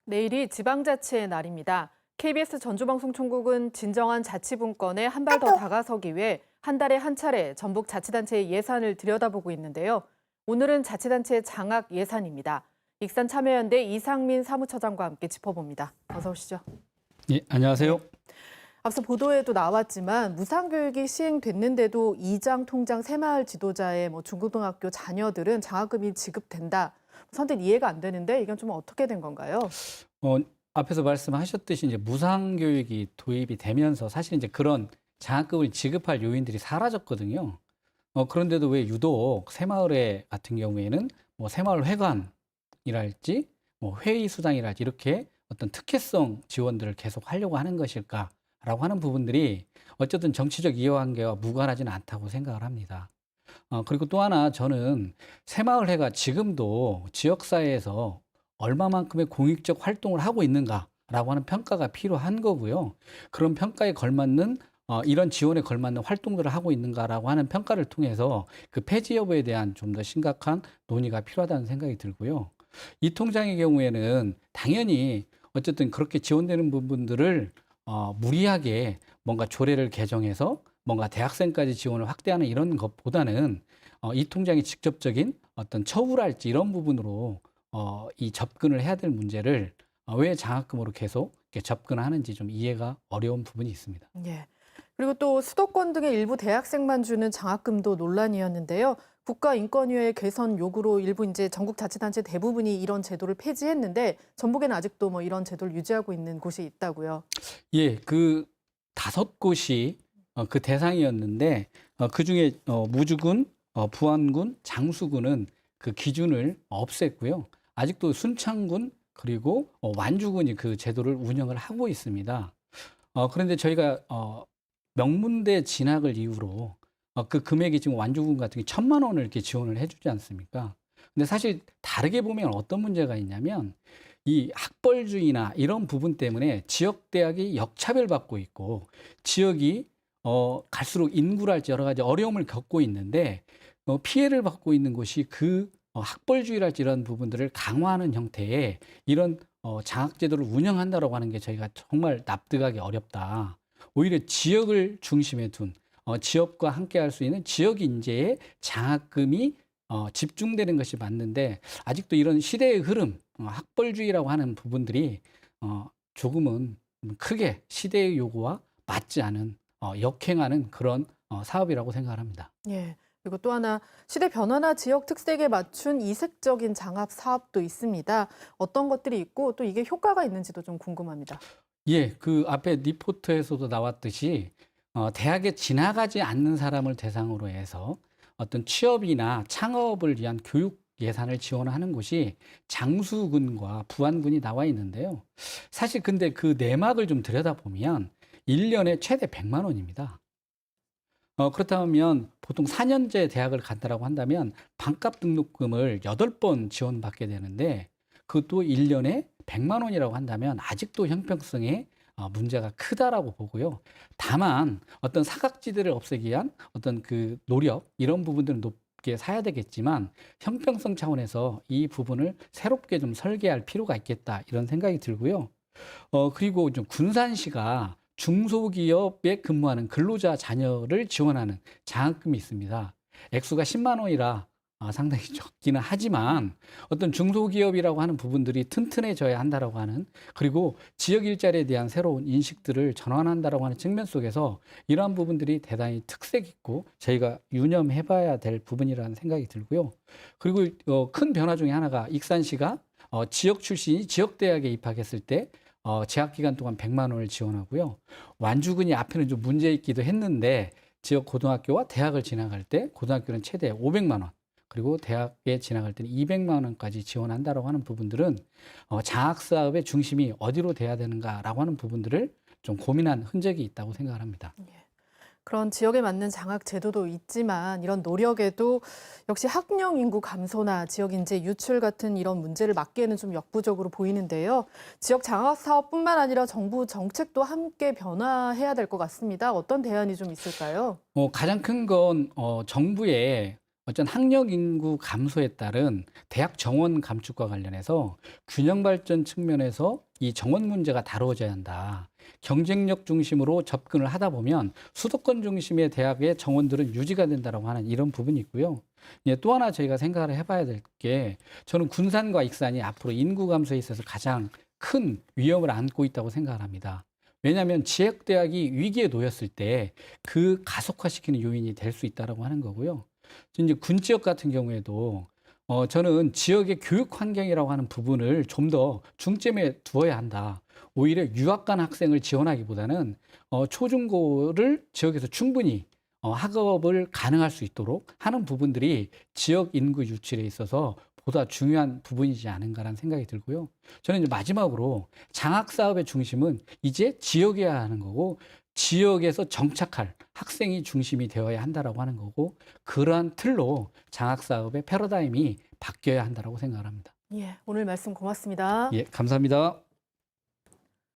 내일이 지방자치의 날입니다. KBS 전주방송총국은 진정한 자치분권에 한 발 더 다가서기 위해 한 달에 한 차례 전북 자치단체의 예산을 들여다보고 있는데요. 오늘은 자치단체의 장학 예산입니다. 익산참여연대 이상민 사무처장과 함께 짚어봅니다. 어서 오시죠. 예, 안녕하세요. 앞서 보도에도 나왔지만 무상교육이 시행됐는데도 이장, 통장, 새마을 지도자의 중고등학교 자녀들은 장학금이 지급된다. 선뜻 이해가 안 되는데 이건 좀 어떻게 된 건가요? 앞에서 말씀하셨듯이 이제 무상교육이 도입이 되면서 사실 이제 그런 장학금을 지급할 요인들이 사라졌거든요. 그런데도 왜 유독 새마을회 같은 경우에는 새마을 회관이랄지 회의 수당이랄지 이렇게 어떤 특혜성 지원들을 계속 하려고 하는 것일까라고 하는 부분들이 어쨌든 정치적 이해관계와 무관하지는 않다고 생각을 합니다. 그리고 또 하나 저는 새마을회가 지금도 지역사회에서 얼마만큼의 공익적 활동을 하고 있는가라고 하는 평가가 필요한 거고요. 그런 평가에 걸맞는 이런 지원에 걸맞는 활동들을 하고 있는가라고 하는 평가를 통해서 그 폐지 여부에 대한 좀 더 심각한 논의가 필요하다는 생각이 들고요. 이 통장의 경우에는 당연히 어쨌든 그렇게 지원되는 부분들을 무리하게 뭔가 조례를 개정해서 뭔가 대학생까지 지원을 확대하는 이런 것보다는 이 통장이 직접적인 어떤 처우랄지 이런 부분으로 이 접근을 해야 될 문제를 왜 장학금으로 계속 이렇게 접근하는지 좀 이해가 어려운 부분이 있습니다. 예. 그리고 또 수도권 등의 일부 대학생만 주는 장학금도 논란이었는데요. 국가인권위의 개선 요구로 일부 이제 전국 자치단체 대부분이 이런 제도를 폐지했는데 전북에는 아직도 이런 제도를 유지하고 있는 곳이 있다고요. 예, 그 5곳이 그 대상이었는데 그중에 무주군, 부안군, 장수군은 그 기준을 없앴고요. 아직도 순창군 그리고 완주군이 그 제도를 운영을 하고 있습니다. 그런데 저희가 명문대 진학을 이유로 그 금액이 지금 완주군 같은 게 1,000만 원을 이렇게 지원을 해주지 않습니까? 근데 사실 다르게 보면 어떤 문제가 있냐면 이 학벌주의나 이런 부분 때문에 지역 대학이 역차별받고 있고 지역이 갈수록 인구랄지 여러 가지 어려움을 겪고 있는데 피해를 받고 있는 곳이 그 학벌주의랄지 이런 부분들을 강화하는 형태의 이런 장학제도를 운영한다라고 하는 게 저희가 정말 납득하기 어렵다. 오히려 지역을 중심에 둔 지역과 함께 할 수 있는 지역 인재의 장학금이 집중되는 것이 맞는데 아직도 이런 시대의 흐름, 학벌주의라고 하는 부분들이 조금은 크게 시대의 요구와 맞지 않은 역행하는 그런 사업이라고 생각을 합니다. 예. 그리고 또 하나 시대 변화나 지역 특색에 맞춘 이색적인 장학 사업도 있습니다. 어떤 것들이 있고 또 이게 효과가 있는지도 좀 궁금합니다. 예, 그 앞에 리포트에서도 나왔듯이 대학에 지나가지 않는 사람을 대상으로 해서 어떤 취업이나 창업을 위한 교육 예산을 지원하는 곳이 장수군과 부안군이 나와 있는데요. 사실 근데 그 내막을 좀 들여다보면 1년에 최대 100만 원입니다. 그렇다면 보통 4년제 대학을 간다라고 한다면 반값 등록금을 8번 지원받게 되는데 그것도 1년에 100만 원이라고 한다면 아직도 형평성에 문제가 크다라고 보고요. 다만 어떤 사각지대를 없애기 위한 어떤 그 노력 이런 부분들은 높게 사야 되겠지만 형평성 차원에서 이 부분을 새롭게 좀 설계할 필요가 있겠다 이런 생각이 들고요. 그리고 좀 군산시가 중소기업에 근무하는 근로자 자녀를 지원하는 장학금이 있습니다. 액수가 10만 원이라 상당히 적기는 하지만 어떤 중소기업이라고 하는 부분들이 튼튼해져야 한다라고 하는 그리고 지역 일자리에 대한 새로운 인식들을 전환한다라고 하는 측면 속에서 이러한 부분들이 대단히 특색 있고 저희가 유념해봐야 될 부분이라는 생각이 들고요. 그리고 큰 변화 중에 하나가 익산시가 지역 출신이 지역대학에 입학했을 때 재학 기간 동안 100만 원을 지원하고요. 완주군이 앞에는 좀 문제 있기도 했는데 지역 고등학교와 대학을 진학할 때 고등학교는 최대 500만 원 그리고 대학에 진학할 때는 200만 원까지 지원한다라고 하는 부분들은 장학 사업의 중심이 어디로 돼야 되는가라고 하는 부분들을 좀 고민한 흔적이 있다고 생각을 합니다. 그런 지역에 맞는 장학 제도도 있지만 이런 노력에도 역시 학령 인구 감소나 지역 인재 유출 같은 이런 문제를 막기에는 좀 역부족으로 보이는데요. 지역 장학 사업뿐만 아니라 정부 정책도 함께 변화해야 될 것 같습니다. 어떤 대안이 좀 있을까요? 가장 큰 건 정부의 어쩐 학력 인구 감소에 따른 대학 정원 감축과 관련해서 균형 발전 측면에서 이 정원 문제가 다루어져야 한다. 경쟁력 중심으로 접근을 하다 보면 수도권 중심의 대학의 정원들은 유지가 된다라고 하는 이런 부분이 있고요. 예, 또 하나 저희가 생각을 해봐야 될 게 저는 군산과 익산이 앞으로 인구 감소에 있어서 가장 큰 위험을 안고 있다고 생각을 합니다. 왜냐하면 지역대학이 위기에 놓였을 때 그 가속화시키는 요인이 될 수 있다라고 하는 거고요. 이제 군 지역 같은 경우에도 저는 지역의 교육 환경이라고 하는 부분을 좀 더 중점에 두어야 한다. 오히려 유학 간 학생을 지원하기보다는 초중고를 지역에서 충분히 학업을 가능할 수 있도록 하는 부분들이 지역 인구 유출에 있어서 보다 중요한 부분이지 않은가라는 생각이 들고요. 저는 이제 마지막으로 장학 사업의 중심은 이제 지역이어야 하는 거고 지역에서 정착할 학생이 중심이 되어야 한다라고 하는 거고 그러한 틀로 장학 사업의 패러다임이 바뀌어야 한다라고 생각합니다. 예, 오늘 말씀 고맙습니다. 예, 감사합니다.